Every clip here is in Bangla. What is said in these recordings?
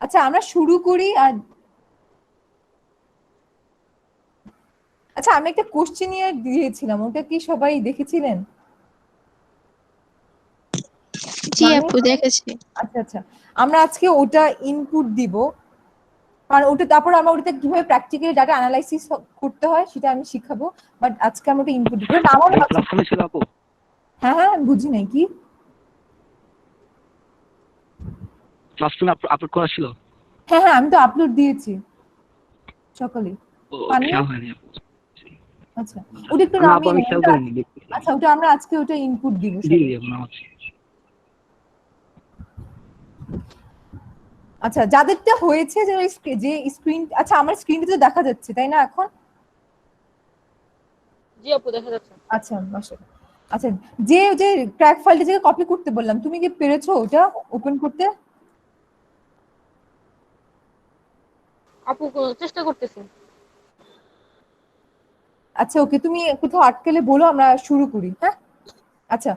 আচ্ছা আমরা শুরু করি। আর আচ্ছা আমি একটা কোশ্চেনিয়ার দিয়েছিলাম, ওটা কি সবাই দেখেছিলেন? জি মানে আপু দেখেছি। আচ্ছা আচ্ছা, আমরা আজকে ওটা ইনপুট দিব, কারণ ওটা তারপর আমরা ওটাতে কিভাবে প্র্যাকটিক্যালি ডাটা অ্যানালাইসিস করতে হয় সেটা আমি শিখাবো। বাট আজকে আমরা ওটা ইনপুট দিব। নামও ক্লাস ছিল আপু? হ্যাঁ হ্যাঁ, আমি বুঝি নাই কি ক্লাস রুমে আপলোড করা ছিল? হ্যাঁ হ্যাঁ, আমি তো আপলোড দিয়েছি সকালে। পাননি? খেয়াল হয়নি আপু। আচ্ছা, ওটা একটু না আপু নামিয়ে আমি নেন খেয়াল ওটা। করিনি, দেখতেছি। আচ্ছা, ওটা আমরা আজকে ওটা ইনপুট দিব জি সবাই। জি আপু, নামাচ্ছি। আচ্ছা, যাদেরটা হয়েছে যে স্ক্রিন, আচ্ছা আমার স্ক্রিনটা তো দেখা যাচ্ছে তাই না এখন? জি আপু দেখা যাচ্ছে। আচ্ছা মাশাআল্লাহ। আচ্ছা, যে যে ক্র্যাক ফাইলটা যে কপি করতে বললাম, তুমি কি পেরেছো ওটা ওপেন করতে? আপু চেষ্টা করতেছি। আচ্ছা ওকে, তুমি কোথাও আটকেলে বলো, আমরা শুরু করি। হ্যাঁ আচ্ছা,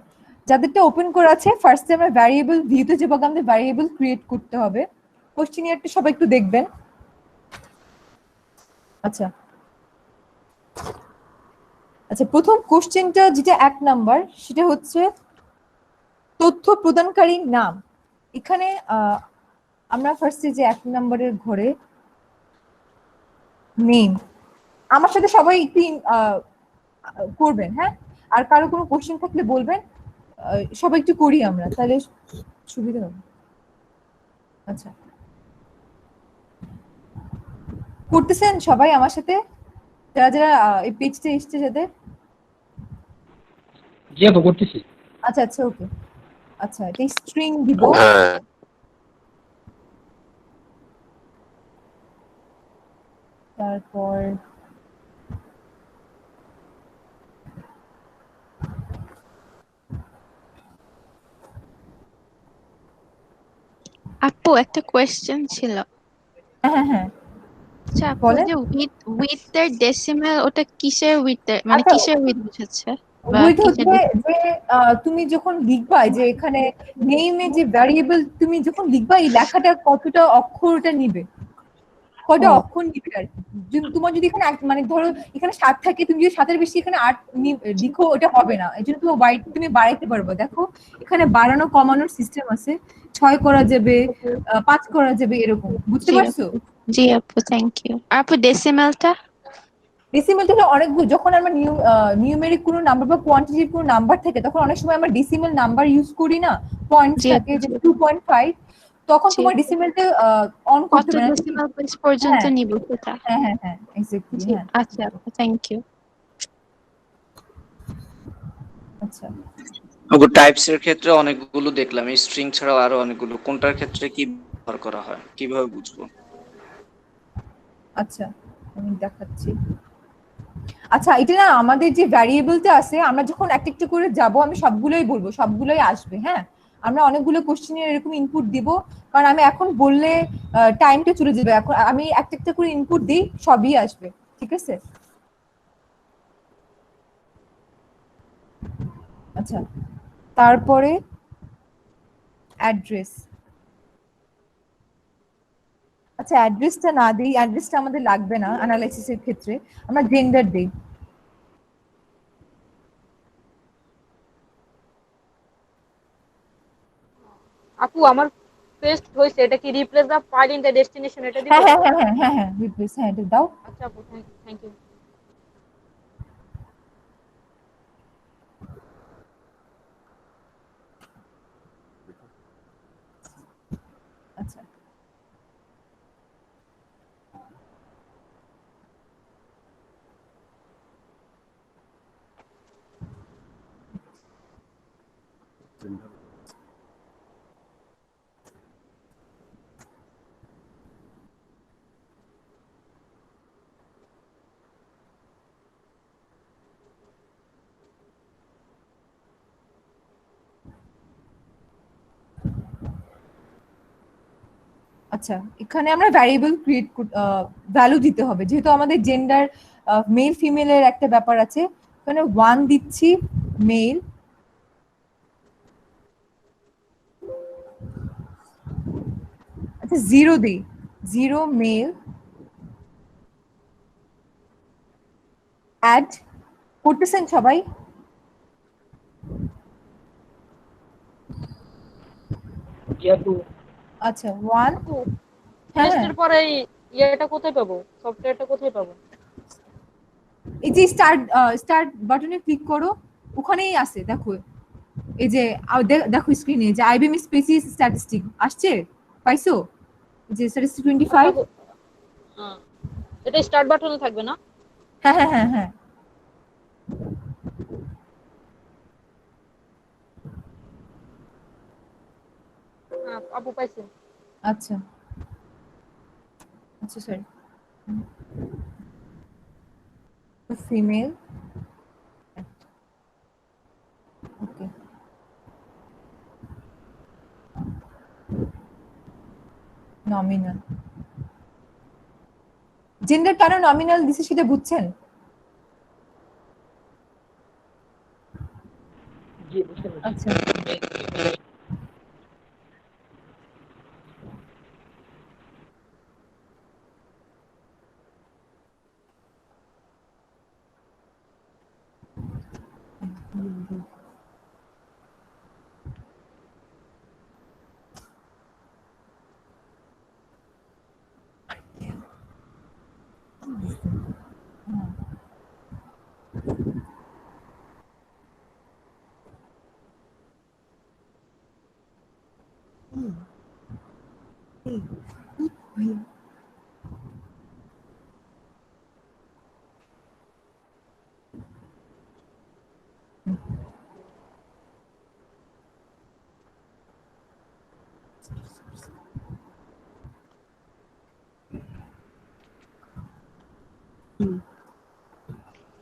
যাদেরটা ওপেন করা আছে ফার্স্টে আমরা ভ্যারিয়েবল ভিউতে যে আমাদের ভ্যারিয়েবল ক্রিয়েট করতে হবে। কোশ্চেনিয়ারটা সবাই একটু দেখবেন। আচ্ছা আচ্ছা, প্রথম কোশ্চেনটা যেটা 1 নাম্বার, সেটা হচ্ছে তথ্য প্রদানকারীর নাম। এখানে আমরা ফার্স্টে যে 1 নম্বরের ঘরে নেম, আমার সাথে সবাই একটু করবেন। হ্যাঁ, আর কারো কোনো কোশ্চেন থাকলে বলবেন। সবাই একটু করি আমরা, তাহলে সুবিধা হবে। আচ্ছা, করতেছেন সবাই আমার সাথে, যারা যারা এই পেজটা এসছে যাদের? জি আপু করতেছি। আচ্ছা আচ্ছা ওকে। আচ্ছা, এটা স্ট্রিং দিব। তারপর আপু একটা কোয়েশ্চেন ছিল। হ্যাঁ হ্যাঁ হ্যাঁ, আচ্ছা আপু, বলেন। যে উইথ এর ডেসিমেল, ওটা কিসের উইথ এর, মানে আচ্ছা, কিসের উইথ বুঝাচ্ছে বা উইথ কিসের হচ্ছে যে তুমি যখন লিখবা যে এখানে নেমে যে ভ্যারিয়েবল তুমি যখন লিখবা, এই লেখাটা কতটা অক্ষরটা নিবে, কয়টা ও অক্ষর নিবে আর কি। তোমার যদি এখানে মানে ধরো এখানে 7 থাকে, তুমি যদি 7-এর বেশি এখানে 8 লিখো, ওটা হবে না। এই জন্য তুমি বাড়াইতে পারবে। দেখো এখানে বাড়ানো কমানোর সিস্টেম আছে, 6 করা যাবে, 5 করা যাবে, এরকম। বুঝতে জি পারছো? আপু। জি আপু, থ্যাংক ইউ। আপু ডেসিমেলটা? ডেসিমেলটা হলো অনেকগুলো, যখন আমরা নিউমেরিক কোনো নাম্বার বা কোয়ান্টিটির কোনো নাম্বার থাকে, তখন অনেক সময় আমরা ডেসিমেল নাম্বার ইউজ করি না, পয়েন্টস জি থাকে আপু। যে 2.5, তখন জি তোমার আপু, ডেসিমেলটা অন কত করতে হবে না। ডেসিমেল প্লেস পর্যন্ত হ্যাঁ নিব সেটা? হ্যাঁ হ্যাঁ হ্যাঁ, এক্স্যাক্টলি, জি হ্যাঁ। আচ্ছা আপু, থ্যাংক ইউ। আচ্ছা ওগো টাইপস এর ক্ষেত্রে অনেকগুলো দেখলাম, এই স্ট্রিং ছাড়াও আরো অনেকগুলো, কোনটার ক্ষেত্রে কি ব্যবহার করা হয় কিভাবে বুঝবো? আচ্ছা, আমি দেখাচ্ছি। আচ্ছা, এটা না আমাদের যে ভ্যারিয়েবলটা আছে, আমরা যখন একটা একটা করে যাব, আমি সবগুলোই বলবো, সবগুলোই আসবে। হ্যাঁ, আমরা অনেকগুলো কোশ্চেনের এরকম ইনপুট দিব, কারণ আমি এখন বললে টাইমটা চলে যাবে। এখন আমি একটা একটা করে ইনপুট দিই, সবই আসবে। ঠিক আছে? আচ্ছা, তারপরে অ্যাড্রেস। আচ্ছা, অ্যাড্রেসটা না দিই, অ্যাড্রেসটা আমাদের লাগবে না অ্যানালাইসিসের ক্ষেত্রে। আমরা জেন্ডার দিই। আপু আমার পেস্ট হয়েছে, এটা কি replace the file in the destination এটা দিব? হ্যাঁ হ্যাঁ হ্যাঁ হ্যাঁ হ্যাঁ হ্যাঁ, রিপ্লেস, হ্যাঁ এটা দাও। আচ্ছা আপু, থ্যাংক ইউ। আচ্ছা আচ্ছা, এখানে আমরা ভ্যারিয়েবল ক্রিয়েট ভ্যালু দিতে হবে, যেহেতু আমাদের জেন্ডার মেল ফিমেলের একটা ব্যাপার আছে। এখানে 1 দিচ্ছি মেল, আচ্ছা জিরো দেই, জিরো মেল অ্যাড করতেছেন সবাই? জি আপু। আচ্ছা ওয়ান। আপু হ্যাঁ টেস্টের পরে এই ইয়েটা কোথায় পাবো, সফটওয়্যারটা কোথায় পাবো? এই যে স্টার্ট বাটনে ক্লিক করো, ওখানেই আছে দেখো, এই যে দেখো স্ক্রিনে যে আইবিএম স্পেসিস স্ট্যাটিস্টিক আসছে, পাইছো? যে স্ট্যাটিস্টিক 25। আপু, হ্যাঁ, এটা স্টার্ট বাটনে থাকবে না? হ্যাঁ হ্যাঁ হ্যাঁ হ্যাঁ। হ্যাঁ আপু পাইছি। আচ্ছা আচ্ছা সরি, ফিমেল ওকে, নমিনাল জেন্ডার কেন নমিনাল দিছে সেটা বুঝছেন? জি বুঝতে পারছি। আচ্ছা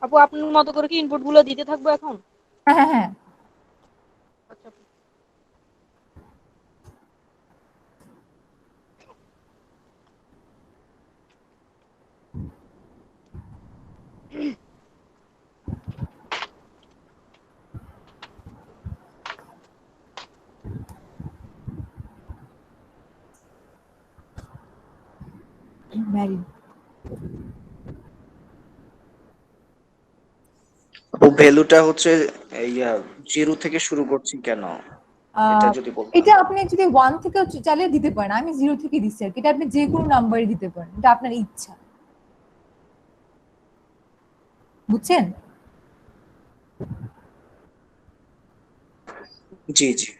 আপু আপনার মতো করে কি ইনপুট গুলো দিতে থাকবো এখন? হ্যাঁ হ্যাঁ হ্যাঁ। আচ্ছা আপু। ম্যারিড। ও ভ্যালুটা হচ্ছে জিরো থেকে শুরু করছি কেন, এটা যদি বলতেন। এটা আপনি যদি ওয়ান থেকে চালিয়ে দিতে পারেন, আমি জিরো থেকে দিচ্ছি আর কি, এটা আপনি যে কোনো নাম্বারে দিতে পারেন, এটা আপনার ইচ্ছা, বুঝছেন? জি জি।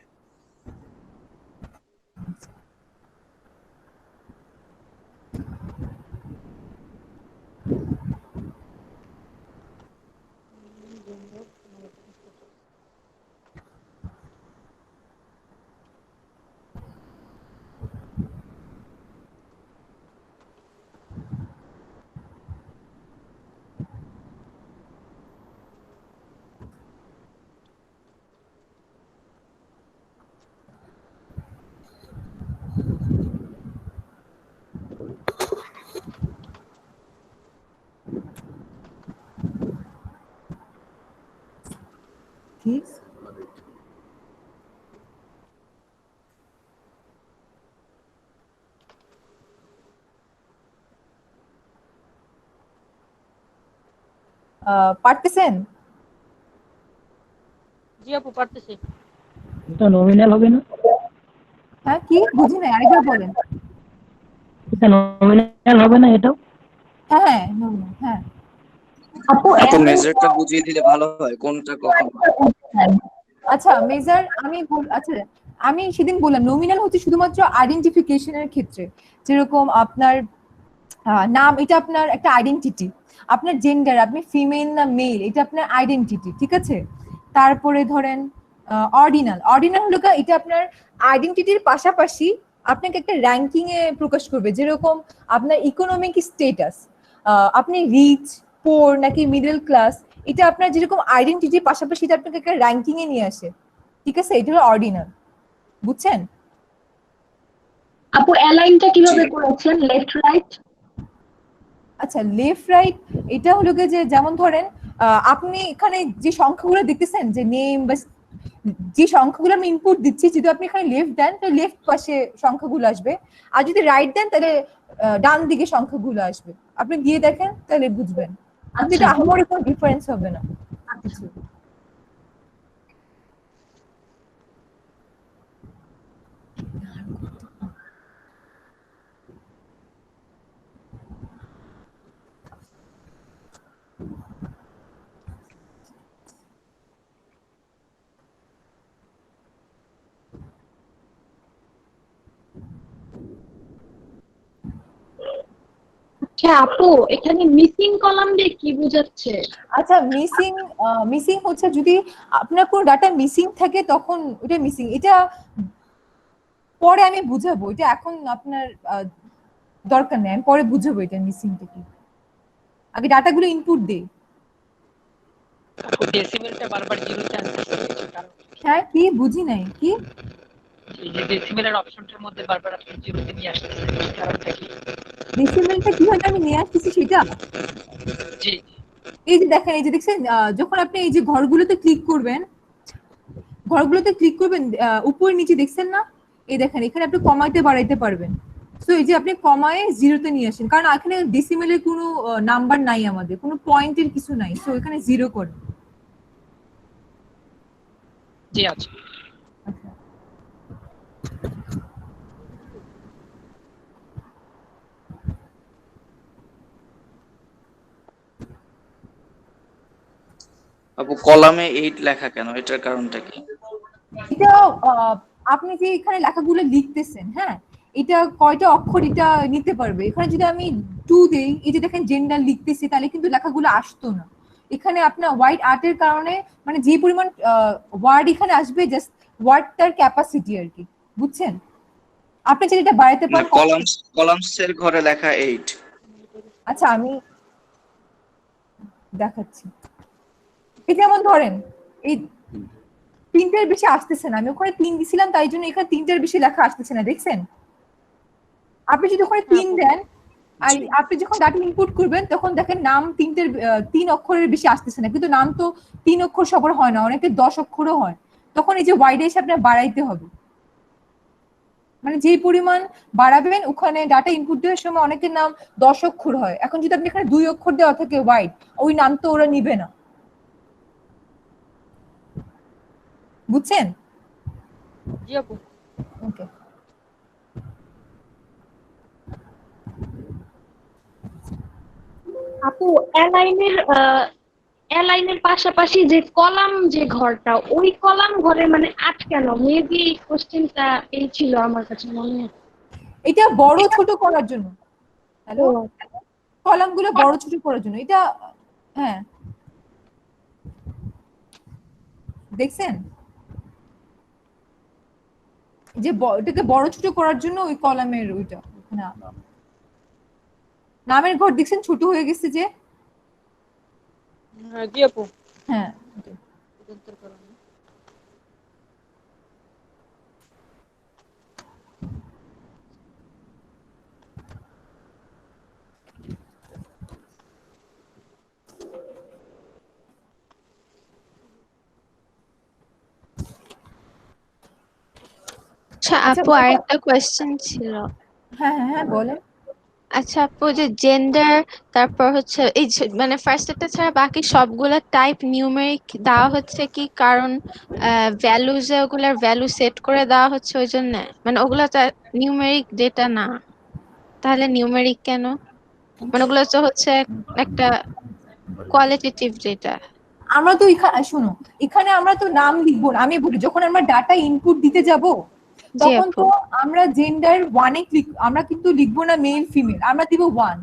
ঠিক পারতেছেন? জি আপু পারতেছি। এটা নমিনাল হবে না? হ্যাঁ কি বুঝি না, আরেকবার বলেন। এটা নমিনাল হবে না এটাও? হ্যাঁ হ্যাঁ হ্যাঁ। আপু মেজারটা বুঝিয়ে দিলে ভালো হয় কোনটা কখন। আচ্ছা মেজার আচ্ছা আমি সেদিন বললাম নমিনাল হচ্ছে শুধুমাত্র আইডেন্টিফিকেশনের ক্ষেত্রে, যেরকম আপনার নাম, এটা আপনার একটা আইডেন্টিটি, আপনার জেন্ডার, আপনি ফিমেল না মেল, এটা আপনার আইডেন্টিটি, ঠিক আছে? তারপরে ধরেন অর্ডিনাল হলো এটা আপনার আইডেন্টিটির পাশাপাশি আপনাকে একটা র্যাঙ্কিং এ প্রকাশ করবে, যেরকম আপনার ইকোনমিক স্টেটাস, আপনি রিচ পোর নাকি মিডল ক্লাস, এটা আপনার যেরকম আইডেন্টিটির পাশাপাশি এটা আপনাকে একটা র্যাঙ্কিং এ নিয়ে আসে, ঠিক আছে? এটা হলো অর্ডিনাল, বুঝছেন? আপু অ্যালাইনটা কিভাবে করেছেন, লেফট রাইট? আচ্ছা লেফট রাইট এটা হলো যে যেমন ধরেন আপনি এখানে যে সংখ্যাগুলো দেখতেছেন যে নেম বা যে সংখ্যাগুলো আমি ইনপুট দিচ্ছি, যদি আপনি এখানে লেফট দেন তাহলে লেফট পাশে সংখ্যাগুলো আসবে, আর যদি রাইট দেন তাহলে ডান দিকে সংখ্যাগুলো আসবে। আপনি দিয়ে দেখেন তাহলে বুঝবেন, কিন্তু এটা আমার কোনো ডিফারেন্স হবে না কিছু। আচ্ছা আপু, এখানে মিসিং কলাম দিয়ে কি বোঝাচ্ছে? আচ্ছা, মিসিং হচ্ছে যদি আপনার কোনো ডাটা মিসিং থাকে তখন ওটা মিসিং। এটা পরে আমি বুঝাবো, এটা এখন আপনার দরকার নেই, আমি পরে বুঝাবো এটা মিসিংটা কি। আগে ডাটাগুলো ইনপুট দেই। ডেসিমেলটা বারবার জিরোতে আনতেছে কারণ হ্যাঁ, কি বুঝি নাই কি? এই যে ডেসিমেলের অপশনটার মধ্যে বারবার আপনি জিরোতে নিয়ে আসতেছেন, এই কারণটা কি? ডেসিমেলটা কিভাবে আমি নিয়ে আসতেছি সেটা? জি এই যে দেখেন, এই যে দেখছেন, যখন আপনি এই যে ঘরগুলোতে ক্লিক করবেন, উপর নিচে দেখছেন না, এই দেখেন এখানে আপনি কমাইতে বাড়াইতে পারবেন। সো এই যে আপনি কমায় জিরোতে নিয়ে আসেন, কারণ এখানে ডেসিমেলের কোনো নাম্বার নাই, আমাদের কোনো পয়েন্টের কিছু নাই, সো এখানে জিরো করে। জি আচ্ছা। আচ্ছা, আপু কলামে 8 লেখা কেন, এটার কারণটা কি? এটা আপনি যে এখানে লেখাগুলো লিখতেছেন, হ্যাঁ, এটা কয়টা অক্ষর এটা নিতে পারবে। এখানে যদি আমি 2 দেই, এই যে দেখেন জেন্ডার লিখতেছি, তাহলে কিন্তু লেখাগুলো আসতো না। এখানে আপনার হোয়াইট আর্টের কারণে মানে যে পরিমাণ ওয়ার্ড এখানে আসবে, জাস্ট ওয়ার্ডটার ক্যাপাসিটি আর কি, বুঝছেন? আপনি যদি এটা বাড়াইতে না, পারেন। কলামসের ঘরে লেখা 8। আচ্ছা, আমি দেখাচ্ছি। এই যেমন ধরেন এই 3টের বেশি আসতেছে না, আমি ওখানে 3 দিছিলাম, তাই জন্য এখানে 3টের বেশি লেখা আসতেছে না, দেখছেন? আপনি যদি ওখানে 3 দেন, আর আপনি যখন ডাটা ইনপুট করবেন তখন দেখেন নাম 3 অক্ষরের বেশি আসতেছে না, কিন্তু নাম তো 3 অক্ষর সবার হয় না, অনেকে 10 অক্ষরও হয়। তখন এই যে ওয়াইড এসে আপনার বাড়াইতে হবে, মানে যে পরিমাণ বাড়াবেন ওখানে ডাটা ইনপুট দেওয়ার সময় অনেকের নাম 10 অক্ষর হয়। এখন যদি আপনি এখানে 2 অক্ষর দেওয়া থাকে ওয়াইড, ওই নাম তো ওরা নিবে না, বুঝছেন? জি আপু। ওকে। আপু, অ্যালাইনের পাশাপাশি যে কলাম, যে ঘরটা, ওই কলাম ঘরে মানে আটকানো, মেবি কোশ্চেনটা এই ছিল আমার কাছে মনে হয়। এটা বড় ছোট করার জন্য। হ্যালো, কলামগুলো বড় ছোট করার জন্য এটা। হ্যাঁ, দেখছেন যে এটাকে বড় ছোট করার জন্য ওই কলামের ওইটা না, নামের ঘর দেখছেন ছোট হয়ে গেছে যে। হ্যাঁ জি আপু। হ্যাঁ, আচ্ছা আপু, আরেকটা কোয়েশ্চেন ছিল। হ্যাঁ হ্যাঁ হ্যাঁ, বলেন। আচ্ছা আপু, যে জেন্ডার, তারপর হচ্ছে এই মানে ফার্স্ট একটা ছাড়া বাকি সবগুলা টাইপ নিউমেরিক দেওয়া হচ্ছে কি কারণ ভ্যালুজে ওগুলার ভ্যালু সেট করে দেওয়া হচ্ছে ওই জন্য, মানে ওগুলা নিউমেরিক ডেটা না, তাহলে নিউমেরিক কেন? মানে ওগুলো তো হচ্ছে একটা কোয়ালিটেটিভ ডেটা। আমরা তো এখানে শোনো, এখানে আমরা তো নাম লিখবো না, আমি বলি যখন আমরা ডাটা ইনপুট দিতে যাব জি তখন আপু। তো আমরা জেন্ডার 1-এ ক্লিক, আমরা কিন্তু লিখবো না মেল ফিমেল, আমরা দিব 1।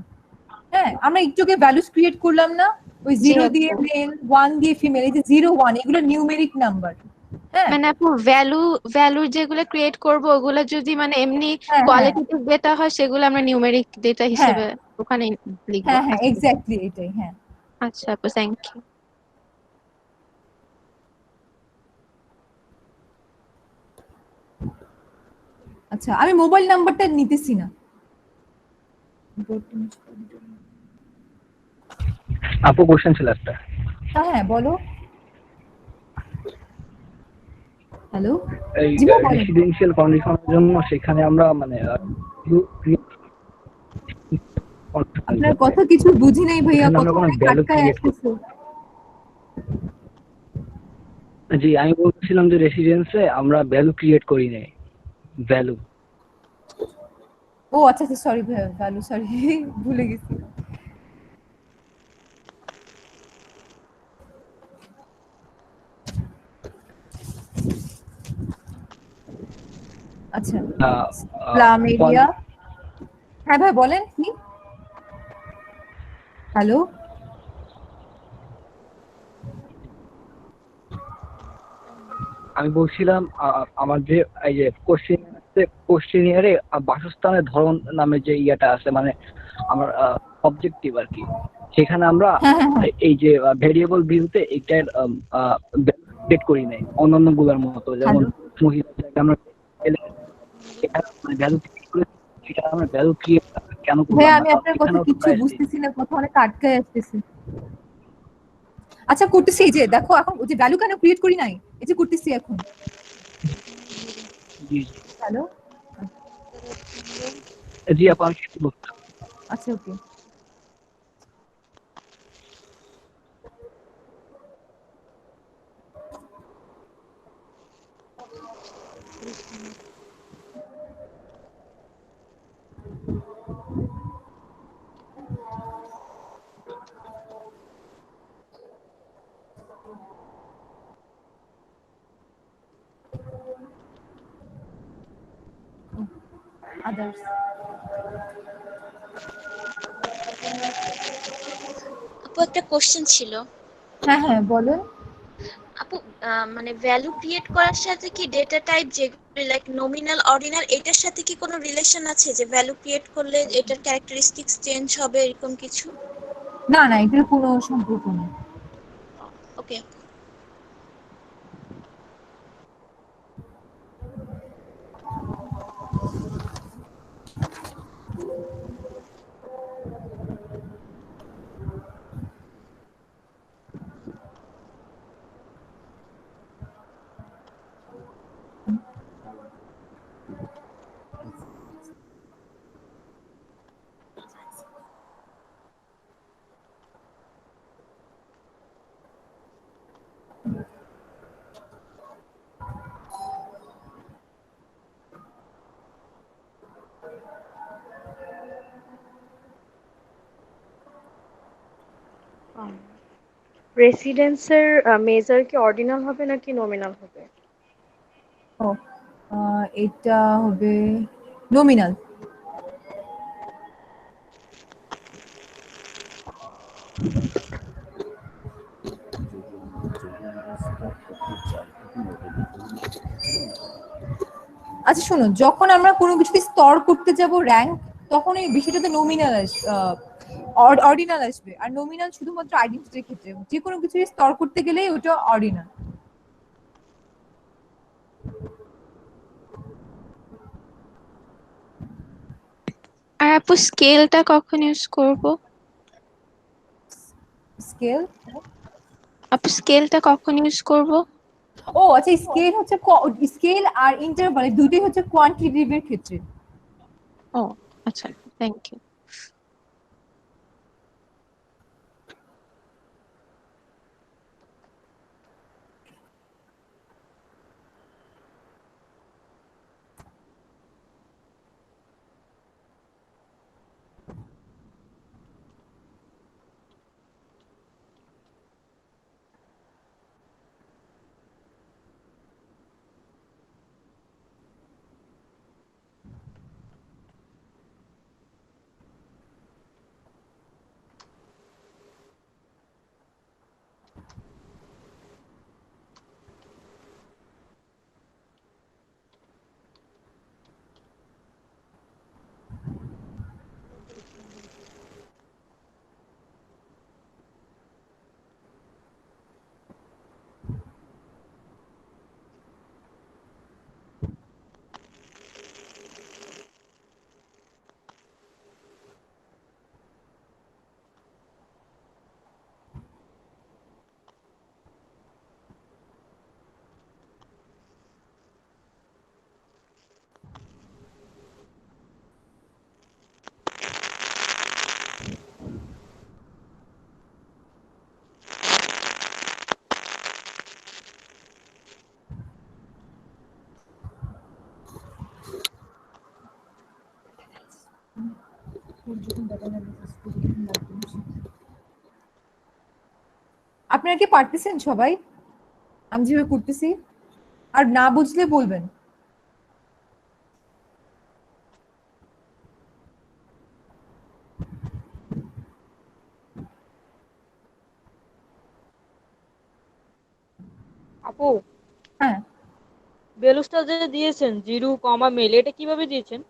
হ্যাঁ, আমরা একটুকে ভ্যালুস ক্রিয়েট করলাম না, ওই 0 আপু। দিয়ে মেল, 1 দিয়ে ফিমেল, এই যে 0 1 এগুলো নিউমেরিক নাম্বার। হ্যাঁ মানে আপু ভ্যালুর যেগুলো ক্রিয়েট করব ওগুলো যদি মানে এমনি হ্যাঁ হ্যাঁ কোয়ালিটেটিভ ডেটা হয় সেগুলো আমরা নিউমেরিক ডেটা হ্যাঁ হিসেবে ওখানে লিখবো। হ্যাঁ হ্যাঁ, আচ্ছা এক্স্যাক্টলি এটাই। হ্যাঁ, আচ্ছা আপু, থ্যাংক ইউ। আচ্ছা, আমি মোবাইল নাম্বারটা নিতেছি না। আপু কোশ্চেন ছিল একটা। হ্যাঁ হ্যাঁ, বলো। হ্যালো, এই জীবন বলেন। রেসিডেন্সিয়াল কন্ডিশনের জন্য সেখানে আমরা মানে আপনার কথা কিছু বুঝি নাই ভাইয়া, এখানে কথা আমরা কোনো অনেক ভ্যালু আটকায় ক্রিয়েট করি। আসতেছে। জি, আমি বলছিলাম যে রেসিডেন্সে আমরা ভ্যালু ক্রিয়েট করি নাই, ভ্যালু। ও আচ্ছা আচ্ছা, সরি ভাইয়া, ভ্যালু, সরি ভুলে গেছি। আচ্ছা, স্লাম এরিয়া। হ্যাঁ ভাই বলেন কি। হ্যালো, আমি বলছিলাম আমার যে এই যে কোশ্চেনিয়ারে বাসস্থানের ধরন নামে যে ইয়েটা আছে, মানে আমার অবজেক্টিভ আর কি, সেখানে আমরা হ্যাঁ হ্যাঁ হ্যাঁ, এই যে ভেরিয়েবল ভিউতে এইটার সেট করি নাই অন্যান্য গুলোর মতো, যেমন হ্যালো মহিলা জায়গায় আমরা ভ্যালু সেটা আমরা ভ্যালু ক্রিয়েট কেন করলাম ভাইয়া, না, আমি কারণ আপনার কথা এখানেও তো কিচ্ছু প্রায় সেম। বুঝতেছি না, কথা অনেক আটকায় আসতেছে। আচ্ছা করতেছি, এই যে দেখো এখন ওই যে ভ্যালু কেন ক্রিয়েট করি নাই, এই যে করতেছি এখন। জি হ্যালো, জি আপু, আমি সেটাই বলছি। আচ্ছা ওকে। আদার্স। আপু একটা কোশ্চেন ছিল। হ্যাঁ হ্যাঁ বলেন। আপু মানে ভ্যালু ক্রিয়েট করার সাথে কি ডেটা টাইপ যেগুলো লাইক নমিনাল অর্ডিনাল এটার সাথে কি কোনো রিলেশন আছে যে ভ্যালু ক্রিয়েট করলে এটার ক্যারেক্টারিস্টিক্স চেঞ্জ হবে এরকম কিছু? না না, এটার কোনো সম্পর্ক নেই। ওকে। রেসিডেন্সের মেজার কি অর্ডিনাল হবে নাকি নমিনাল হবে? ও, এটা হবে নমিনাল। আচ্ছা শোনো, যখন আমরা কোনো কিছুকে স্তর করতে যাব র্যাঙ্ক, তখন এই বিষয়টাতে নমিনাল আসবে, অর্ডিনাল আসবে। আর নমিনাল শুধুমাত্র আইডেন্টিটির ক্ষেত্রে, যে কোনো কিছু স্তর করতে গেলেই ওটা অর্ডিনাল। আর আপু স্কেলটা কখন ইউজ করব? স্কেল। আপু স্কেলটা কখন ইউজ করব? ও আচ্ছা, স্কেল হচ্ছে, স্কেল আর ইন্টারভাল দুটোই হচ্ছে কোয়ান্টিটিভের ক্ষেত্রে। ও আচ্ছা, থ্যাংক ইউ। আপনারা কি পারতেছেন সবাই? আমি যেভাবে করতেছি, আর না বুঝলে বলবেন। আপু, হ্যাঁ, ভ্যালুসটা যে দিয়েছেন জিরো কমা মেল, এটা কিভাবে দিয়েছেন?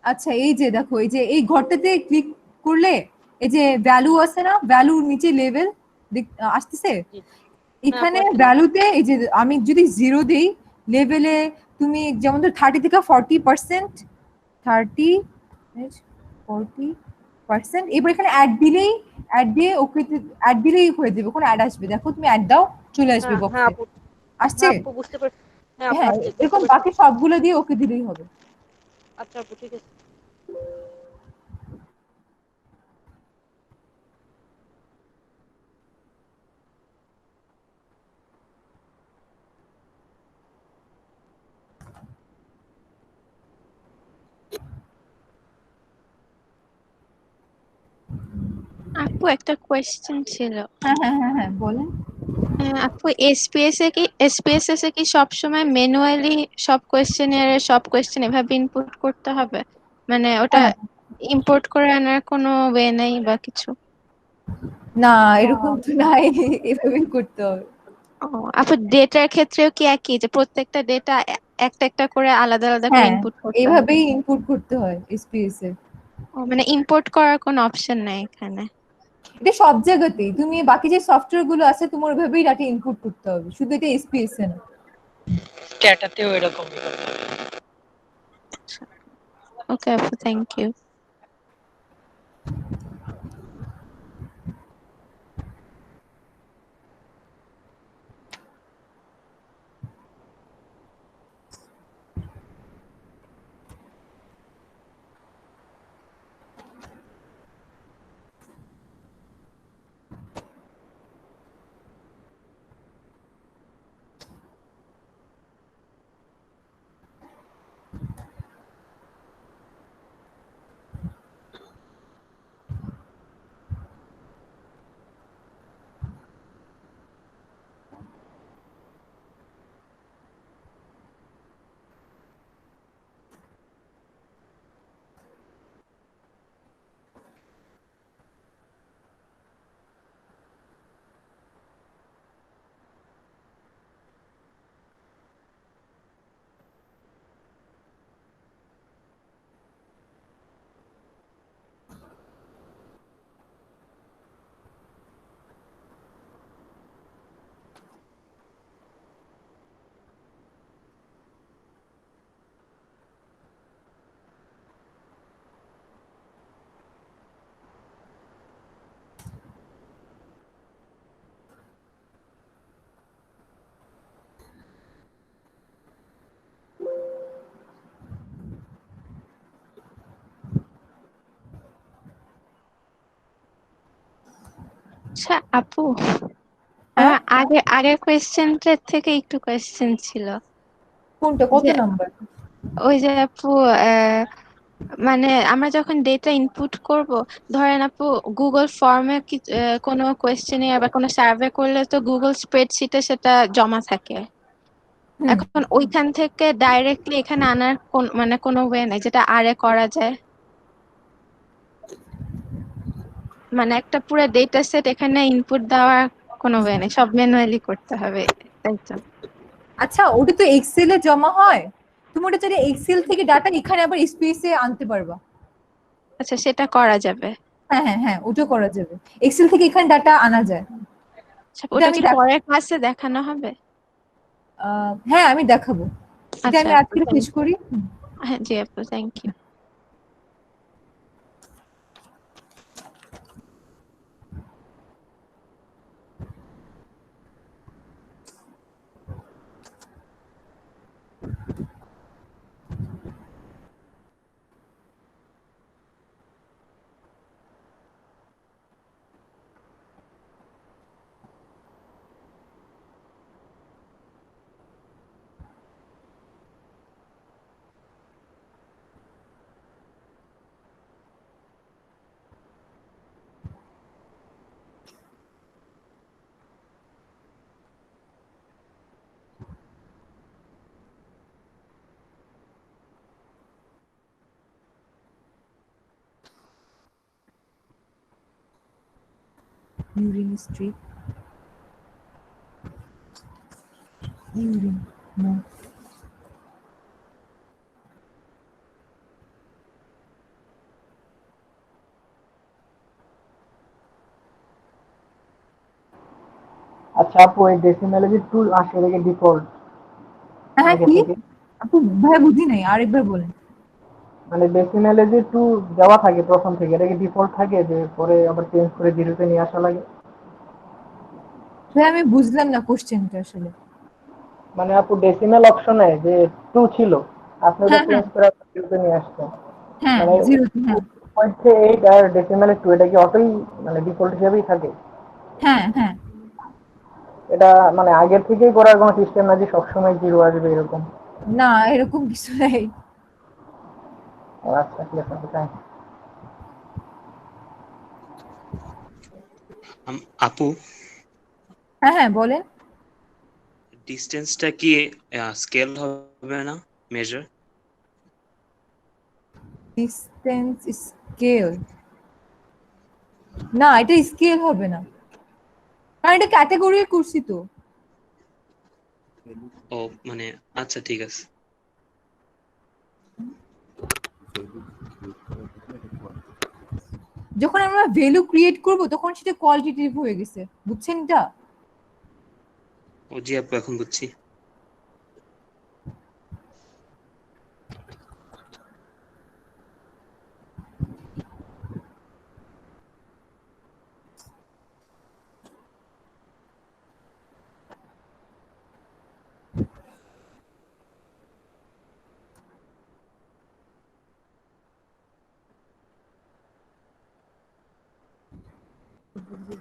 আচ্ছা এই যে দেখো, এই যে এই ঘরটাতে ক্লিক করলে এই যে ভ্যালু আছে না, ভ্যালুর নিচে লেভেল আসতেছে। জি। হ্যাঁ আপু, এখানে আসতেছে। ভ্যালুতে এই যে আমি যদি জিরো দিই লেভেলে, তুমি যেমন ধর 30 থেকে 40%, 30 40%, এবার এখানে অ্যাড দিলেই, অ্যাড দিয়ে ওকে, অ্যাড দিলেই হয়ে যাবে, কোনো অ্যাড আসবে, দেখো তুমি অ্যাড দাও, চলে আসবে হ্যাঁ হ্যাঁ বক্সে। আপু। আসছে? হ্যাঁ আপু, বুঝতে পারছি। হ্যাঁ আপু, হ্যাঁ, আসছে, বুঝতে এরকম পারছি। বাকি সবগুলো দিয়ে ওকে দিলেই হবে। আচ্ছা আপু, ঠিক আছে। আপু একটা কোয়েশ্চেন ছিল। হ্যাঁ হ্যাঁ হ্যাঁ হ্যাঁ, বলেন। আপু এসপিএসএস এ কি সবসময় ম্যানুয়ালি সব কোয়েশ্চেনের সব কোয়েশ্চেন এভাবে ইনপুট করতে হবে? মানে ওটা হ্যাঁ, ইম্পোর্ট করে আনার কোনো ওয়ে নাই বা কিছু? না এরকম তো নাই, এভাবেই করতে হবে। ও, আপু ডেটার ক্ষেত্রেও কি একই, যে প্রত্যেকটা ডেটা একটা একটা করে আলাদা আলাদা করে হ্যাঁ, ইনপুট করতে হবে? এইভাবেই ইনপুট করতে হয় এসপিএস এ। ও, মানে ইম্পোর্ট করার কোনো অপশন নাই এখানে? এটা সব জায়গাতেই, তুমি বাকি যে সফটওয়্যার গুলো আছে তোমার ওইভাবেই ডাটা ইনপুট করতে হবে, শুধু এটা এসপিএস এ না। স্ট্যাটাতেও এরকম। ওকে আপু, থ্যাংক ইউ। আচ্ছা আপু, হ্যাঁ, আমার আগের কোয়েশ্চেনটার থেকে একটু কোয়েশ্চেন ছিল। কোনটা, কত যে নাম্বার? ওই যে আপু, মানে আমরা যখন ডেটা ইনপুট করব, ধরেন আপু গুগল ফর্মে কি কোনো কোয়েশ্চেনিয়ার বা কোনো সার্ভে করলে তো গুগল স্প্রেডশিটে সেটা জমা থাকে। হুম, এখন ওইখান থেকে ডাইরেক্টলি এখানে আনার কোন মানে কোনো ওয়ে নাই যেটা আরে করা যায়? মানে একটা পুরো ডেটা সেট এখানে ইনপুট দেওয়ার কোনো ওয়ে নেই, সব ম্যানুয়ালি করতে হবে, তাই তো? আচ্ছা ওটা তো এক্সেল এ জমা হয়, তুমি ওটা চাইলে এক্সেল থেকে ডাটা এখানে আবার এসপিএস এ আনতে পারবা। আচ্ছা, সেটা করা যাবে। হ্যাঁ হ্যাঁ হ্যাঁ, ওটা করা যাবে, এক্সেল থেকে এখানে ডাটা আনা যায়। আচ্ছা, এটা ওটা আমি কি পরের ক্লাসে দেখানো হবে? হ্যাঁ আমি দেখাবো। এটা আচ্ছা আমি আপু, আজকে শেষ করি। হ্যাঁ জি আপু, thank you. Urine strip, urine no. আচ্ছা আপু, এই ডেসিমেলে যে 2 আসে এটাকে ডিফল্ট হ্যাঁ আগে কি থেকে? আপু ভাই বুঝি নাই, আরেকবার বলেন। মানে ডেসিমেলে যে 2 দেওয়া থাকে প্রথম থেকে, এটা কি ডিফল্ট থাকে যে পরে আবার চেঞ্জ করে জিরোতে নিয়ে আসা লাগে? ভাই আমি বুঝলাম না কোশ্চেনটা আসলে। মানে আপু ডেসিমেল অপশনে যে 2 ছিল, আপনি ওটা হ্যাঁ চেঞ্জ হ্যাঁ করে জিরোতে নিয়ে আসছেন, হ্যাঁ মানে জিরো, হ্যাঁ 2.8 আর ডেসিমেলে 2 এটা কি অটোই মানে ডিফল্ট হিসেবেই থাকে? হ্যাঁ হ্যাঁ। এটা মানে আগের থেকেই করার কোনো সিস্টেম না যে সবসময় জিরো আসবে এরকম? না এরকম কিছু নাই। ও আচ্ছা, ঠিক আছে, থ্যাংক ইউ। আপু, হ্যাঁ হ্যাঁ বলেন। ডিস্টেন্সটা কি স্কেল হবে না, মেজার? ডিসটেন্স স্কেল, না এটা স্কেল হবে না, কারণ এটা ক্যাটাগরি করছি তো। ও মানে আচ্ছা ঠিক আছে। যখন আমরা ভ্যালু ক্রিয়েট করব তখন সেটা কোয়ালিটেটিভ হয়ে গেছে, বুঝছেন এটা? ও জি আপু, এখন বুঝছি।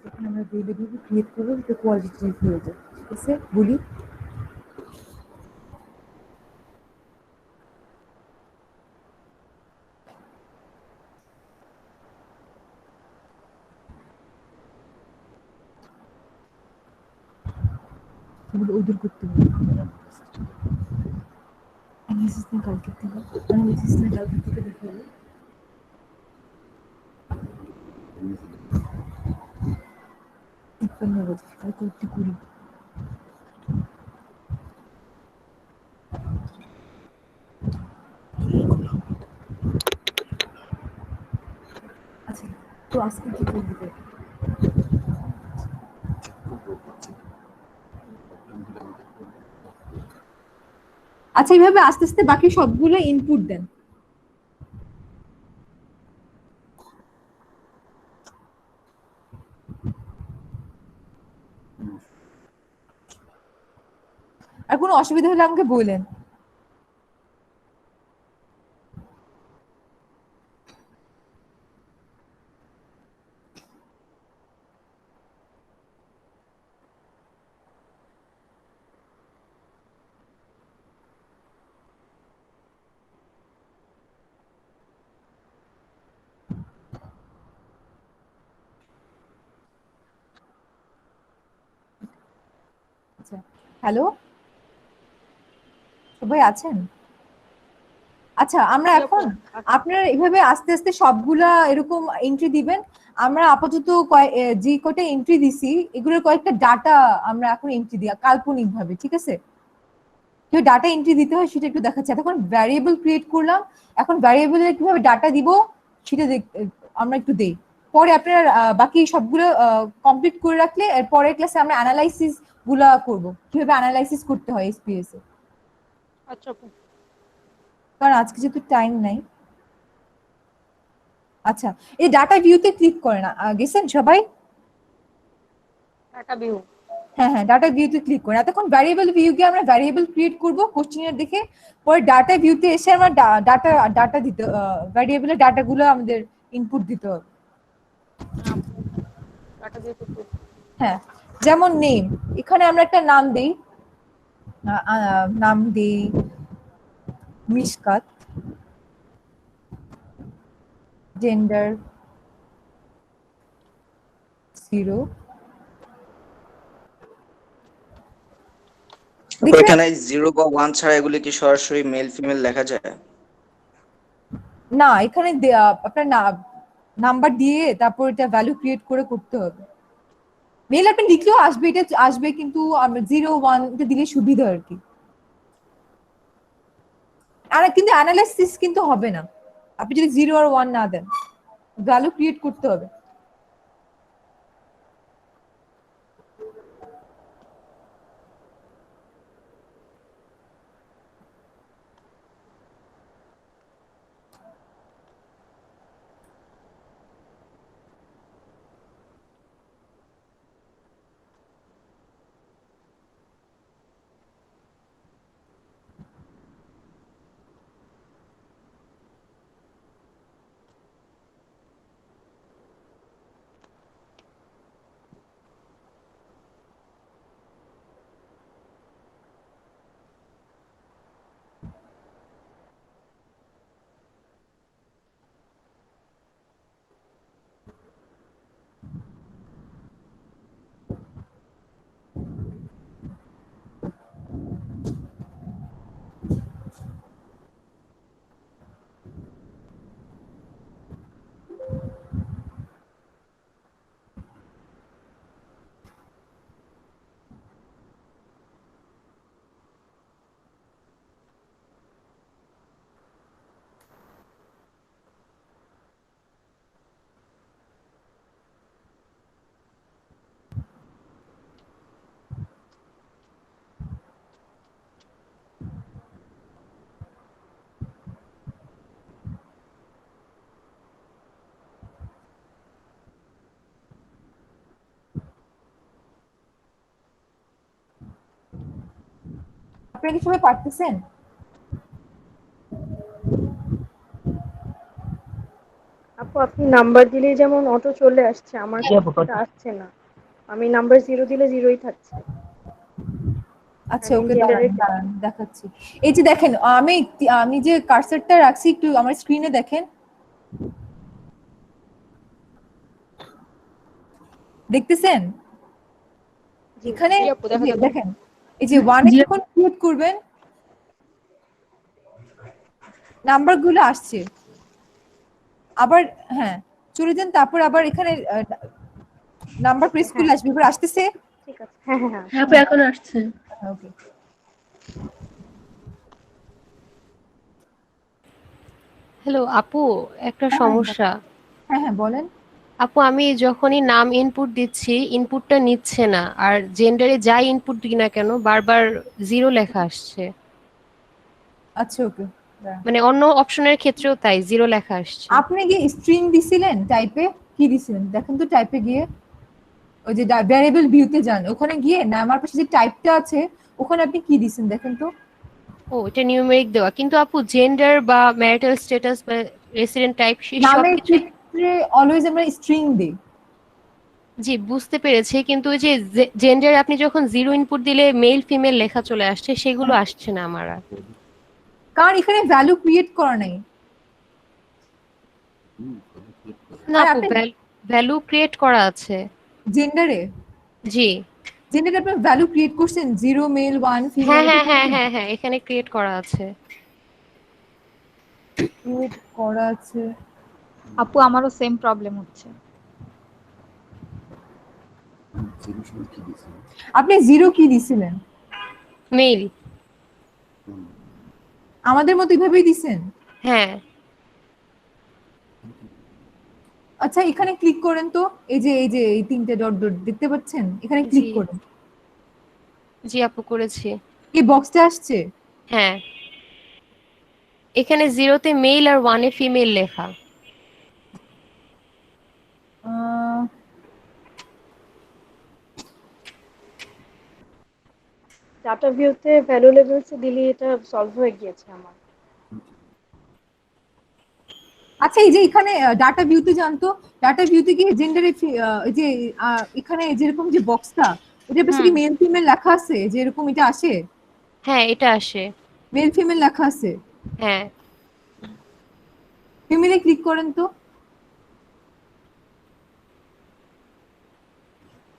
যখন আমরা ভ্যালু ক্রিয়েট করবো সেটা কোয়ালিটেটিভ হয়ে যায়, ঠিক আছে বলি। এগুলো ওদের করতে হবে, অ্যানালিসিস না কালকে থেকে, অ্যানালিসিস না কালকে থেকে দেখাবো। তিপ্পান্ন বছর কাল করতে কুড়ি। আচ্ছা তো আজকে কি করবো? আচ্ছা এইভাবে আস্তে আস্তে বাকি সবগুলো ইনপুট দেন। আর কোনো অসুবিধা হলে আমাকে বললেন। আচ্ছা হ্যালো, সবাই আছেন? আচ্ছা আমরা জি আপু, এখন, আপনারা এভাবে আস্তে আস্তে সবগুলা এরকম এন্ট্রি দিবেন। আমরা আপাতত যে কটা এন্ট্রি দিছি এগুলোর কয়েকটা ডাটা আমরা এখন এন্ট্রি দিই কাল্পনিক ভাবে, ঠিক আছে? কেউ ডাটা এন্ট্রি দিতে হয় সেটা একটু দেখাচ্ছি। এখন ভ্যারিয়েবল ক্রিয়েট করলাম, এখন ভ্যারিয়েবলের কিভাবে ডাটা দিব সেটা আমরা একটু দেই। পরে আপনারা বাকি সবগুলো কমপ্লিট করে রাখলে এর পরের ক্লাসে আমরা অ্যানালাইসিস গুলা করব, কিভাবে অ্যানালাইসিস করতে হয় এসপিএস এ, আচ্ছা আপু। কারণ আজকে যেহেতু টাইম নাই। আচ্ছা এই ডাটা ভিউতে ক্লিক করেন, গেছেন সবাই? টাটা বিহু। হ্যাঁ হ্যাঁ ডাটা ভিউতে ক্লিক করেন। এতক্ষণ ভ্যারিয়েবল ভিউ গিয়ে আমরা ভ্যারিয়েবল ক্রিয়েট করব কোশ্চেনের দেখে, পরে ডাটা ভিউতে এসে আমরা ডাটা ডাটা দিতে ভ্যারিয়েবলের ডাটাগুলো আমাদের ইনপুট দিতে হবে। টাটা বিহু তো হ্যাঁ যেমন নেম, এখানে আমরা একটা নাম দেই, নাম দেই মিশকাত, জেন্ডার 0। এখানে 0 বা 1 ছাড়া এগুলি কি সরাসরি মেল ফিমেল লেখা যায়? না এখানে আপনার নাম্বার দিয়ে তারপর এটা ভ্যালু ক্রিয়েট করে করতে হবে। মেল আপনি লিখলেও আসবে, এটা আসবে, কিন্তু 0 1 এটা দিলে সুবিধা আর কি। আর কিন্তু অ্যানালাইসিস কিন্তু হবে না আপনি যদি 0 আর 1 না দেন, ভ্যালু ক্রিয়েট করতে হবে। আপনারা কি সবাই পারতেছেন? আপু আপনি নাম্বার দিলেই যেমন অটো চলে আসছে, আমার জি আপু, ক্ষেত্রে আসছে না। আমি নাম্বার 0 দিলে 0ই থাকছে। আচ্ছা আমি ওকে, জেন্ডারের দাঁড়ান দাঁড়ান দেখাচ্ছি। এই যে দেখেন, আমি আমি যে কার্সারটা রাখছি একটু আমার স্ক্রিনে দেখেন, দেখতেছেন এখানে? জি আপু দেখা এই যে যাচ্ছে। দেখেন, এই যে 1 এ যখন ক্রিয়েট করবেন নাম্বার গুলো আসছে, আবার হ্যাঁ চলে যান, তারপর আবার এখানে নাম্বার প্রেস করলে আসবে। এবার আসতেছে? ঠিক আছে, হ্যাঁ হ্যাঁ হ্যাঁ। হ্যাঁ আপু এখন আসছে। ওকে। হ্যালো আপু, একটা হ্যাঁ সমস্যা। হ্যাঁ হ্যাঁ বলেন। আপু আমি যখনই নাম ইনপুট দিচ্ছি, ইনপুটটা নিচ্ছে না, আর জেন্ডারে যাই ইনপুট দিই না কেন বারবার 0 লেখা আসছে। আচ্ছা ওকে, মানে অন্য অপশনের ক্ষেত্রেও তাই 0 লেখা আসছে। আপনি কি স্ট্রিং দিছিলেন? টাইপে কি দিছিলেন দেখেন তো, টাইপে গিয়ে ওই যে ভ্যারিয়েবল ভিউতে যান, ওখানে গিয়ে না আমার পাশে যে টাইপটা আছে ওখানে আপনি কি দিছেন দেখেন তো। ও এটা নিউমেরিক দেওয়া, কিন্তু আপু জেন্ডার বা ম্যারিটাল স্ট্যাটাস বা রেসিডেন্ট টাইপ সব নামের কিছু। ক্ষেত্রে অলওয়েজ আমরা স্ট্রিং দিই। জি বুঝতে পেরেছি, কিন্তু ওই যে জেন্ডার আপনি যখন 0 ইনপুট দিলে মেল ফিমেল লেখা চলে আসছে, সেগুলো আসছে না আমার আর। কারণ এখানে ভ্যালু ক্রিয়েট করা নাই। না আর আপু, আপনি ভ্যালু ক্রিয়েট করা আছে। জেন্ডারে, জি জেন্ডারে আপনি ভ্যালু ক্রিয়েট করছেন 0 মেল 1 হ্যাঁ ফিমেল, হ্যাঁ হ্যাঁ হ্যাঁ হ্যাঁ, এখানে ক্রিয়েট করা আছে। ক্রিয়েট করা আছে। আপু আমারও সেম প্রবলেম হচ্ছে। আপনি 0 কি দিছিলেন? মেইল। আমাদের মতো এইভাবেই দিছেন? হ্যাঁ। আচ্ছা এখানে ক্লিক করেন তো, এই যে এই তিনটে ডট ডট দেখতে পাচ্ছেন, এখানে ক্লিক জি করেন। জি আপু করেছি। এই বক্সটা আসছে? হ্যাঁ, এখানে 0-তে মেল আর 1-এ ফিমেল লেখা। ডাটা ভিউতে ভ্যালু লেভেলস দিলে এটা সলভ হয়ে গিয়েছে আমার। আচ্ছা এই যে এখানে ডাটা ভিউতে জানতো, ডাটা ভিউতে গিয়ে জেন্ডারে এই যে এখানে যেরকম যে বক্সটা, এটা পাশে কি মেল ফিমেল লেখা আছে, যে এরকম এটা আসে? হ্যাঁ এটা আসে। মেল ফিমেল লেখা আছে? হ্যাঁ। ফিমেলে ক্লিক করেন তো,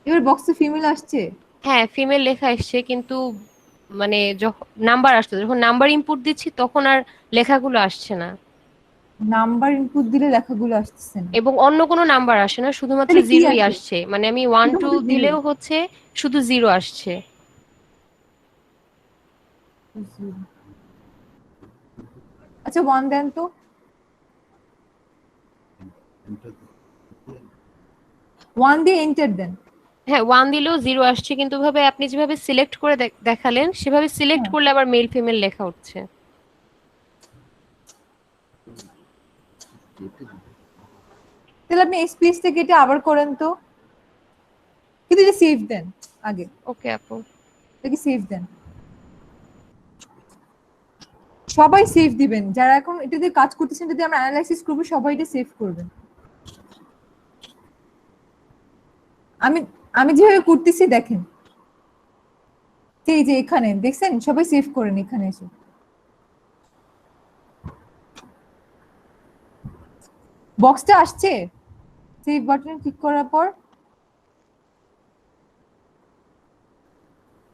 এবার বক্সে ফিমেল আসছে? হ্যাঁ ফিমেল লেখা আসছে, কিন্তু মানে যখন নাম্বার আসছে, যখন নাম্বার ইনপুট দিচ্ছি তখন আর লেখাগুলো আসছে না। নাম্বার ইনপুট দিলে লেখাগুলো আসতেছে না। এবং অন্য কোনো নাম্বার আসে না, শুধুমাত্র তাহলে কি জিরোই আসে? আসছে, মানে আমি 1 2 শুধুমাত্র zero। দিলেও হচ্ছে শুধু জিরো আসছে। আচ্ছা 1 দেন তো। 1 দিয়ে এন্টার দেন। হ্যাঁ 1 দিলেও জিরো আসছে, কিন্তু ভাবে আপনি যেভাবে সিলেক্ট করে দেখালেন সেভাবে সিলেক্ট হ্যাঁ। করলে আবার মেল ফিমেল লেখা উঠছে। তাহলে আপনি এই স্পেস থেকে এটা আবার করেন তো, কিন্তু এটা সেভ দেন আগে। ওকে আপু, এটাকে সেভ দেন। সবাই সেভ দিবেন, যারা এখন এটা দিয়ে কাজ করতেছেন, যদি আমরা অ্যানালাইসিস করব সবাই এটা সেভ করবেন। আমি আমি যেভাবে করতেছি দেখেন, এই যে এখানে দেখছেন, সবাই সেভ করেন এখানে এসে। বক্সটা আসছে সেভ বাটনে ক্লিক করার পর।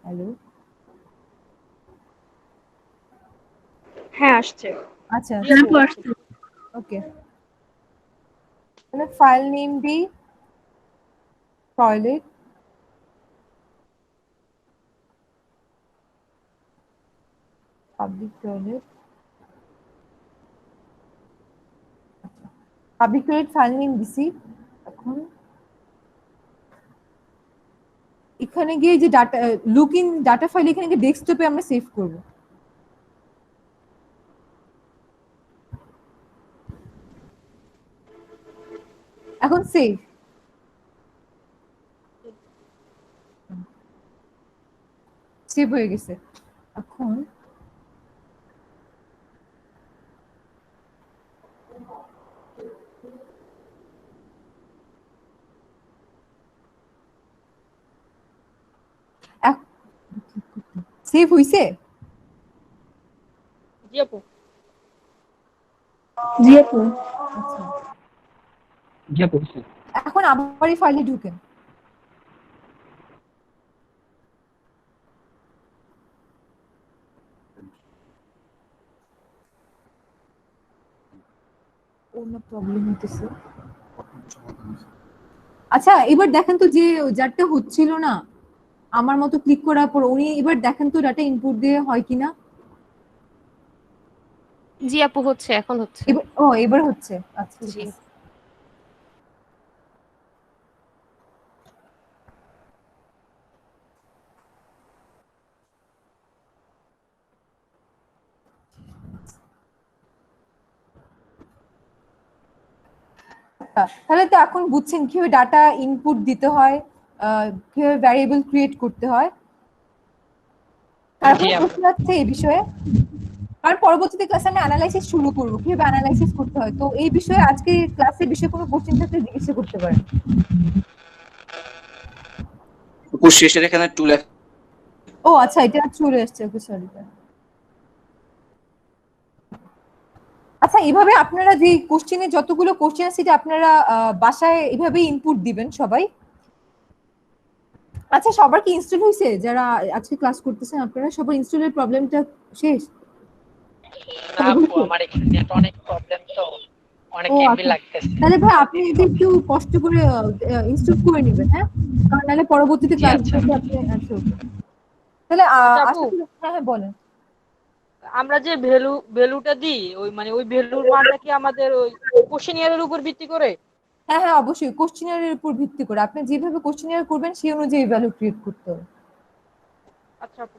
হ্যালো, হ্যাঁ আসছে। আচ্ছা জি আপু আসছে। ওকে, তাহলে ফাইল নেম দিই toilet, public toilet. Public toilet file name দিছি। এখন এখানে গিয়ে যে data look in data file, এখানে গিয়ে ডেস্কটপে আমরা সেভ করব। এখন সেভ। সেভ হয়ে গেছে। এখন সেভ হইছে? জি আপু। জি আপু। আচ্ছা, জি আপু। এখন আবার এই ফাইলে ঢুকেন। কোনো প্রবলেম হইতেছে। আচ্ছা এবার দেখেন তো, যে যারটা হচ্ছিল না আমার মতো ক্লিক করার পর, উনি এবার দেখেন তো ডাটা ইনপুট দিয়ে হয় কিনা। জি আপু হচ্ছে, এখন হচ্ছে। এবার হচ্ছে। আচ্ছা জি ঠিক আছে। তাহলে তো এখন বুঝছেন কিভাবে ডাটা ইনপুট দিতে হয়, কিভাবে ভ্যারিয়েবল ক্রিয়েট করতে হয়। তারপর প্রশ্ন আছে এই বিষয়ে, আর পরবর্তীতে ক্লাসে আমি অ্যানালাইসিস শুরু করবো, কিভাবে অ্যানালাইসিস করতে হয়। তো এই বিষয়ে আজকে ক্লাসের বিষয়ে কোনো কোশ্চেন থাকলে জিজ্ঞাসা করতে পারেন। শেষের এখানে টু লেখা। ও আচ্ছা, এটা চলে এসছে, ওকে সরি। আচ্ছা এইভাবে আপনারা যে কোশ্চেনে যতগুলো কোশ্চেন আছে, এটা আপনারা বাসায় এভাবে ইনপুট দিবেন সবাই। আচ্ছা সবার কি ইনস্টল হয়েছে? যারা আজকে ক্লাস করতেছেন আপনারা সবার ইনস্টলের প্রবলেমটা শেষ? না আপু, আমার এখানে নেট অনেক প্রবলেম, তো অনেক ও এমবি আচ্ছা, লাগতেছে। তাহলে ভাই আপনি যদি একটু কষ্ট করে ইনস্টল করে নেবেন, হ্যাঁ, কারণ নাহলে পরবর্তীতে জি আচ্ছা। ক্লাসগুলোতে আপনি আচ্ছা okay। তাহলে আপু, হ্যাঁ হ্যাঁ বলেন। আমরা যে ভ্যালুটা দিই, ওই মানে ওই ভ্যালুর মানটা কি আমাদের ওই কোশ্চেনিয়ারের উপর ভিত্তি করে? হ্যাঁ হ্যাঁ অবশ্যই, কোশ্চেনিয়ারের উপর ভিত্তি করে আপনি যেভাবে কোশ্চেনিয়ার করবেন সেই অনুযায়ী ভ্যালু ক্রিয়েট করতে হবে। আচ্ছা আপু।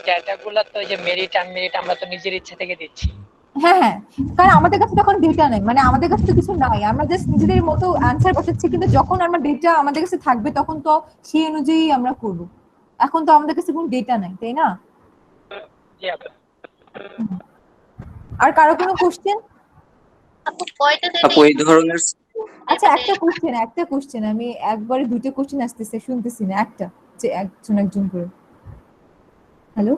ডেটাগুলো তো ওই যে মেরিট আনমেরিট আমরা তো নিজের ইচ্ছা থেকে দিচ্ছি। হ্যাঁ হ্যাঁ, কারণ আমাদের কাছে তখন ডেটা নেই, মানে আমাদের কাছে তো কিছু নাই, আমরা জাস্ট নিজেদের মতো অ্যানসার বসাচ্ছি, কিন্তু যখন আমরা ডেটা আমাদের কাছে থাকবে তখন তো সেই অনুযায়ী আমরা করব। এখন তো আমাদের কাছে কোনো ডেটা নাই, তাই না? জি আপু। আর কারো কোনো কোশ্চেন? আপু এই ধরনের আচ্ছা একটা কোশ্চেন আমি একবারে দুটো কোশ্চেন আসতেছে, শুনতেছি না, একটা যে একজন করে। হ্যালো,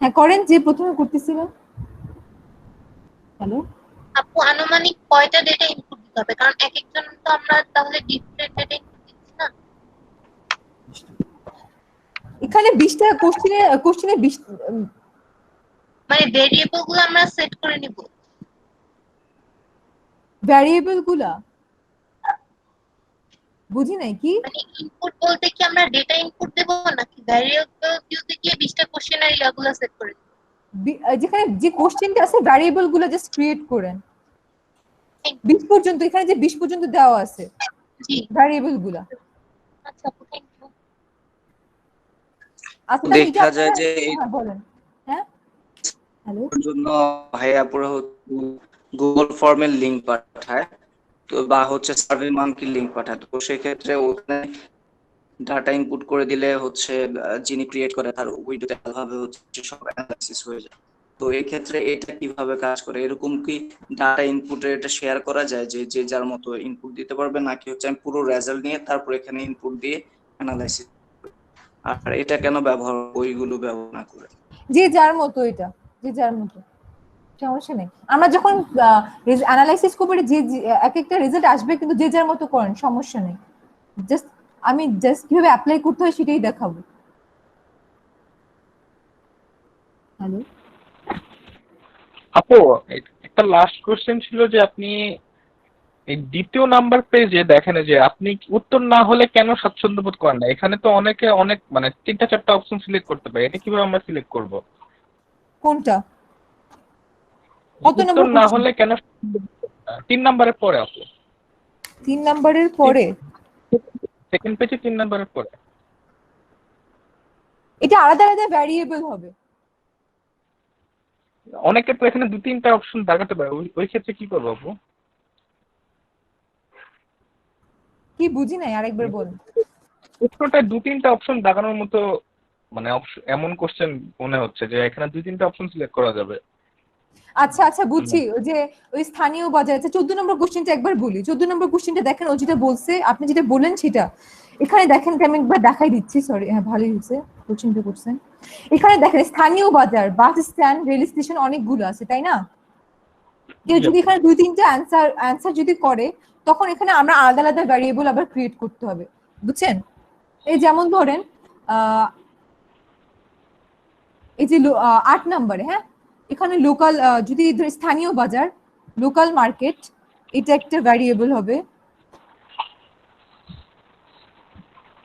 হ্যাঁ করেন, যে প্রথমে করতেছিলেন। হ্যালো আপু, আনুমানিক কয়টা ডেটা ইনপুট দিতে হবে? কারণ এক একজন তো আমরা তাহলে ডিফারেন্ট ডেটা ইনপুট দিচ্ছি না। এখানে 20টা কোশ্চেনে 20 মানে ভেরিয়েবল গুলো আমরা সেট করে নিব। ভ্যারিয়েবল গুলা বুঝি নাই কি মানে ইনপুট বলতে কি আমরা ডেটা ইনপুট দেব নাকি ভ্যারিয়েবল দিতে গিয়ে 20টা কোশ্চেনের ইয়াগুলো সেট করে দেব? যেখানে যে কোশ্চেনটা আছে ভ্যারিয়েবল গুলো জাস্ট ক্রিয়েট করেন 20 পর্যন্ত, এখানে যে 20 পর্যন্ত দেওয়া আছে জি ভ্যারিয়েবল গুলা। আচ্ছা আপু থ্যাংক ইউ। আচ্ছা তাহলে এটা দেখা যায় যে হ্যাঁ বলেন। হ্যাঁ হ্যালো এর জন্য ভাইয়া পুরো গুগল ফর্মের লিংক পাঠায়, তো বা হচ্ছে সার্ভে মানকি লিংক পাঠায়, তো সেক্ষেত্রে ওখানে ডাটা ইনপুট করে দিলে হচ্ছে যিনি ক্রিয়েট করে তার উইন্ডোতে ভাবে হচ্ছে সব অ্যানালাইসিস হয়ে যায়। তো এই ক্ষেত্রে এটা কিভাবে কাজ করে, এরকম কি ডাটা ইনপুটের এটা শেয়ার করা যায় যে যে যার মতো ইনপুট দিতে পারবে, নাকি হচ্ছে আমি পুরো রেজাল্ট নিয়ে তারপর এখানে ইনপুট দিয়ে অ্যানালাইসিস, আর এটা কেন ব্যবহার ওইগুলো ব্যবহার না করে? যে যার মতো, এটা যে যার মতো সমস্যা নেই। আমরা যখন অ্যানালাইসিস করবো যে এক একটা রেজাল্ট আসবে, কিন্তু যে যার মতো করেন সমস্যা নেই। জাস্ট আমি জাস্ট কিভাবে অ্যাপ্লাই করতে হয় সেটাই দেখাবো। হ্যালো আপু একটা লাস্ট কোশ্চেন ছিল যে আপনি এই দ্বিতীয় নাম্বার পেজে দেখেন যে আপনি উত্তর না হলে কেন স্বাচ্ছন্দ্য বোধ করেন না, এখানে তো অনেকে অনেক মানে 3টা 4টা অপশন সিলেক্ট করতে পারে, এটা কিভাবে আমরা সিলেক্ট করব? কোনটা কত উত্তর নম্বর না হলে কেন 3 নাম্বারের পরে আপু, 3 নম্বরের পরে সেকেন্ড পেজে 3 নাম্বারের পরে এটা আলাদা আলাদা ভ্যারিয়েবল হবে। অনেকে তো এখানে 2-3টা অপশন দেখাতে পারে, ওই ক্ষেত্রে কি করবো আপু? কি বুঝি নাই, আরেকবার বলুন। উত্তরটায় 2-3টা অপশন দেখানোর মতো মানে এমন কোশ্চেন মনে হচ্ছে যে এখানে 2-3টা অপশন সিলেক্ট করা যাবে। আচ্ছা আচ্ছা বুঝছি, ওই যে ওই স্থানীয় বাজার। আচ্ছা 14 নম্বর কোশ্চেনটা একবার বলি। 14 নম্বর কোশ্চেনটা দেখেন, ও যেটা বলছে, আপনি যেটা বললেন সেটা এখানে দেখেন, আমি একবার দেখাই দিচ্ছি। সরি, হ্যাঁ ভালোই হয়েছে কোশ্চেনটা করছেন। এখানে দেখেন স্থানীয় বাজার, বাস স্ট্যান্ড, রেল স্টেশন অনেকগুলো আছে, তাই না? কেউ যদি এখানে 2-3টা অ্যান্সার যদি করে, তখন এখানে আমরা আলাদা আলাদা ভ্যারিয়েবল আবার ক্রিয়েট করতে হবে, বুঝছেন? এই যেমন ধরেন এই যে 8 নম্বরে, হ্যাঁ এখানে লোকাল, যদি স্থানীয় বাজার, লোকাল মার্কেট, এটা একটা ভ্যারিয়েবল হবে।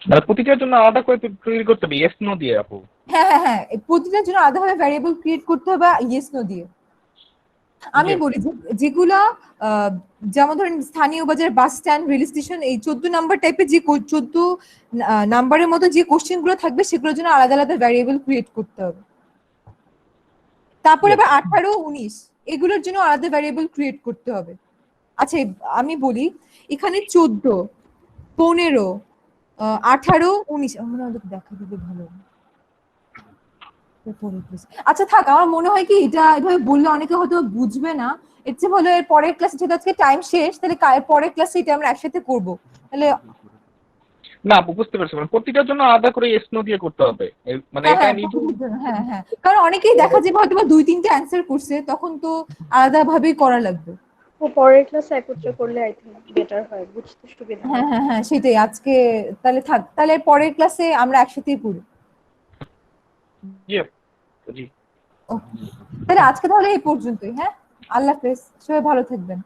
মানে প্রতিটার জন্য আলাদা করে তৈরি করতে হবে ইয়েস নো দিয়ে আপু? হ্যাঁ হ্যাঁ হ্যাঁ, প্রতিটার জন্য আলাদাভাবে ভ্যারিয়েবল ক্রিয়েট করতে হবে ইয়েস নো দিয়ে। আমি বলি যেগুলা যেমন ধরেন স্থানীয় বাজার, বাস স্ট্যান্ড, রেল স্টেশন, এই 14 নাম্বার টাইপের যে 14 নাম্বারের মতো যে কোশ্চেন গুলো থাকবে, সেগুলোর জন্য আলাদা আলাদা ভ্যারিয়েবল ক্রিয়েট করতে হবে। তারপরে আবার 18, 19 এগুলোর জন্য আলাদা ভ্যারিয়েবল ক্রিয়েট করতে হবে। আচ্ছা আমি বলি, এখানে 14, 15, 18, 19 আমরা দেখা দিলে ভালো। আচ্ছা থাক, আমার মনে হয় কি এটা এভাবে বললে অনেকে হয়তো বুঝবে না। এর চেয়ে ভালো এর পরের ক্লাসে, যেহেতু আজকে টাইম শেষ, তাহলে পরের ক্লাসে এটা আমরা একসাথে করব। তাহলে না আপু বুঝতে পারছি, মানে প্রতিটার জন্য আলাদা করে ইয়েস নো দিয়ে করতে হবে, মানে এটা হ্যাঁ হ্যাঁ, কারণ অনেকেই দেখা যাবে হয়তো 2-3টা অ্যান্সার করছে, তখন তো আলাদা ভাবেই করা লাগবে। পরের ক্লাসে একত্রে করলে আই থিংক বেটার হয়, বুঝতে সুবিধা হয়। হ্যাঁ হ্যাঁ হ্যাঁ সেটাই। আজকে তাহলে থাক, তাহলে পরের ক্লাসে আমরা একসাথেই পড়ি। জি তাহলে আজকে তাহলে এই পর্যন্তই। হ্যাঁ, আল্লাহ হাফেজ, সবাই ভালো থাকবেন।